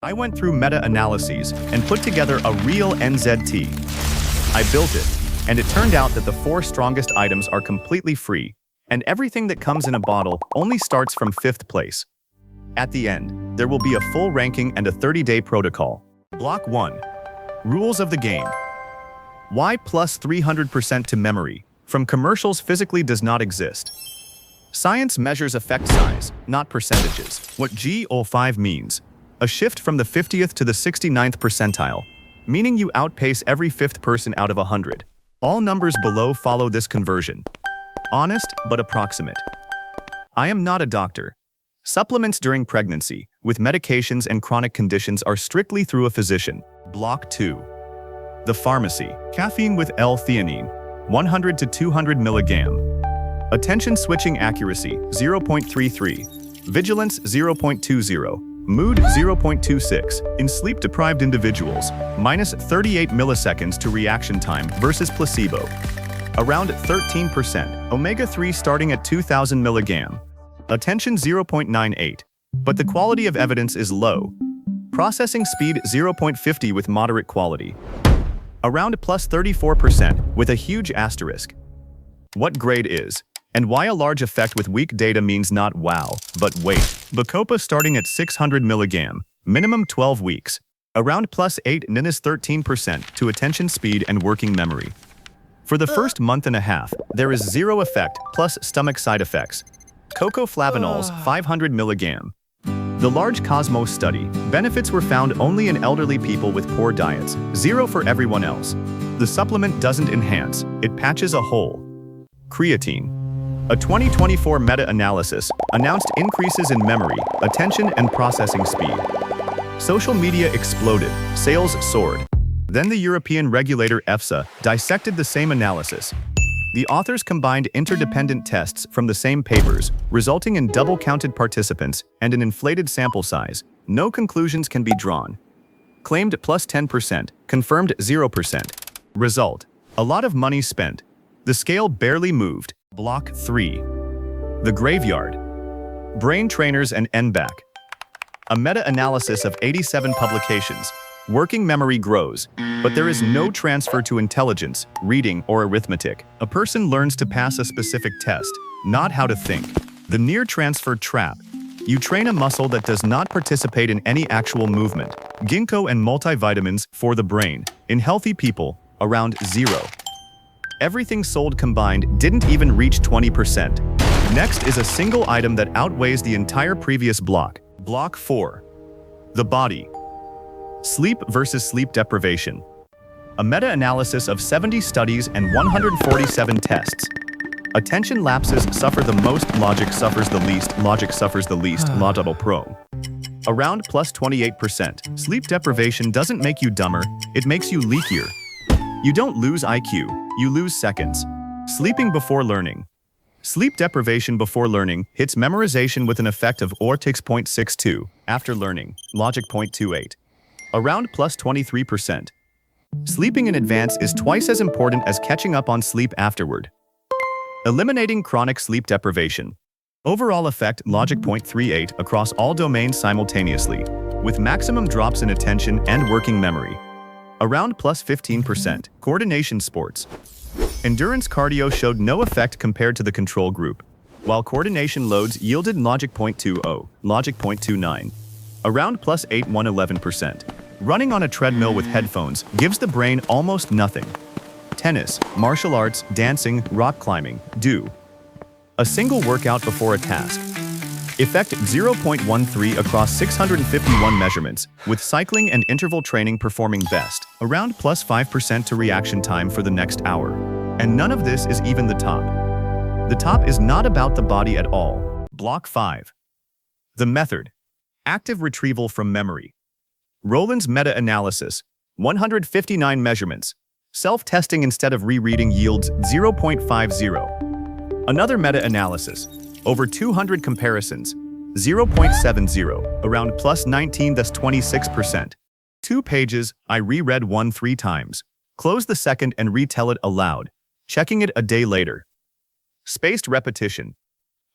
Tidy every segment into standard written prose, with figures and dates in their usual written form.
I went through meta-analyses and put together a real NZT. I built it, and it turned out that the 4 strongest items are completely free, and everything that comes in a bottle only starts from 5th place. At the end, there will be a full ranking and a 30-day protocol. Block 1. Rules of the game. Y plus 300% to memory from commercials physically does not exist. Science measures effect size, not percentages. What GO5 means: a shift from the 50th to the 69th percentile, meaning you outpace every 5th person out of 100. All numbers below follow this conversion. Honest, but approximate. I am not a doctor. Supplements during pregnancy, with medications and chronic conditions are strictly through a physician. Block 2. The pharmacy. Caffeine with L-theanine, 100 to 200 mg. Attention switching accuracy, 0.33. Vigilance, 0.20. Mood, 0.26. In sleep-deprived individuals, minus 38 milliseconds to reaction time versus placebo. Around 13%. Omega-3 starting at 2000 mg. Attention, 0.98. But the quality of evidence is low. Processing speed, 0.50 with moderate quality. Around plus 34% with a huge asterisk. What grade is, and why a large effect with weak data means not wow, but wait. Bacopa starting at 600 mg, minimum 12 weeks. Around plus 8 minus 13% to attention speed and working memory. For the first month and a half, there is 0 effect plus stomach side effects. Cocoa flavanols, 500 mg. The large Cosmos study, benefits were found only in elderly people with poor diets, 0 for everyone else. The supplement doesn't enhance, it patches a hole. Creatine. A 2024 meta-analysis announced increases in memory, attention, and processing speed. Social media exploded, sales soared. Then the European regulator EFSA dissected the same analysis. The authors combined interdependent tests from the same papers, resulting in double-counted participants and an inflated sample size. No conclusions can be drawn. Claimed plus 10%, confirmed 0%. Result: a lot of money spent. The scale barely moved. Block 3. The graveyard. Brain trainers and NBAC. A meta-analysis of 87 publications. Working memory grows, but there is no transfer to intelligence, reading, or arithmetic. A person learns to pass a specific test, not how to think. The near transfer trap. You train a muscle that does not participate in any actual movement. Ginkgo and multivitamins for the brain. In healthy people, around 0. Everything sold combined didn't even reach 20%. Next is a single item that outweighs the entire previous block. Block 4. The body. Sleep versus sleep deprivation. A meta-analysis of 70 studies and 147 tests. Attention lapses suffer the most, logic suffers the least, logic suffers the least, law double pro. Around plus 28%. Sleep deprivation doesn't make you dumber, it makes you leakier. You don't lose IQ, you lose seconds. Sleeping before learning. Sleep deprivation before learning hits memorization with an effect of Ortix 0.62, after learning, logic 0.28. Around plus 23%. Sleeping in advance is twice as important as catching up on sleep afterward. Eliminating chronic sleep deprivation. Overall effect, logic 0.38 across all domains simultaneously, with maximum drops in attention and working memory. Around plus 15%. Coordination sports. Endurance cardio showed no effect compared to the control group, while coordination loads yielded logic 0.20, logic 0.29. Around plus 11%. Running on a treadmill with headphones gives the brain almost nothing. Tennis, martial arts, dancing, rock climbing, do. A single workout before a task. Effect 0.13 across 651 measurements, with cycling and interval training performing best. Around plus 5% to reaction time for the next hour. And none of this is even the top. The top is not about the body at all. Block 5. The method. Active retrieval from memory. Rowland's meta-analysis, 159 measurements. Self-testing instead of rereading yields 0.50. Another meta-analysis, over 200 comparisons, 0.70, around plus 19, thus 26%. 2 pages, I reread one 3 times. Close the second and retell it aloud, checking it a day later. Spaced repetition.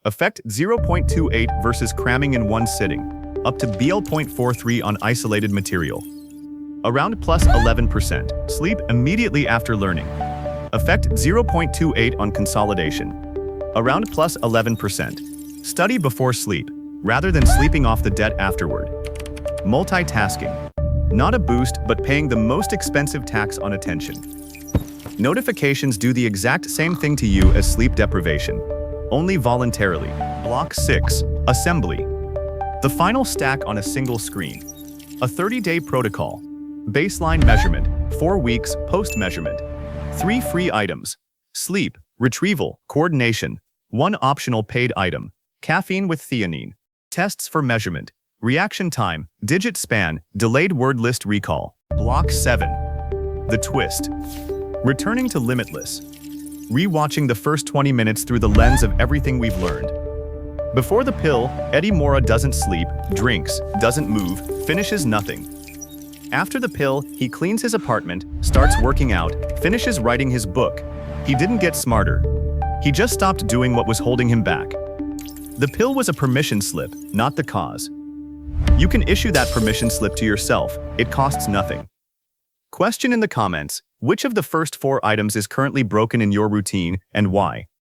Effect 0.28 versus cramming in one sitting. up to BL.43 on isolated material. Around plus 11%. Sleep immediately after learning. Effect 0.28 on consolidation. Around plus 11%. Study before sleep, rather than sleeping off the debt afterward. Multitasking. Not a boost, but paying the most expensive tax on attention. Notifications do the exact same thing to you as sleep deprivation, only voluntarily. Block 6. Assembly. The final stack on a single screen. A 30-day protocol. Baseline measurement, 4 weeks post-measurement. 3 free items. Sleep, retrieval, coordination. 1 optional paid item. Caffeine with theanine. Tests for measurement. Reaction time, digit span, delayed word list recall. Block 7. The twist. Returning to Limitless. Rewatching the first 20 minutes through the lens of everything we've learned. Before the pill, Eddie Mora doesn't sleep, drinks, doesn't move, finishes nothing. After the pill, he cleans his apartment, starts working out, finishes writing his book. He didn't get smarter. He just stopped doing what was holding him back. The pill was a permission slip, not the cause. You can issue that permission slip to yourself. It costs nothing. Question in the comments, which of the first 4 items is currently broken in your routine and why?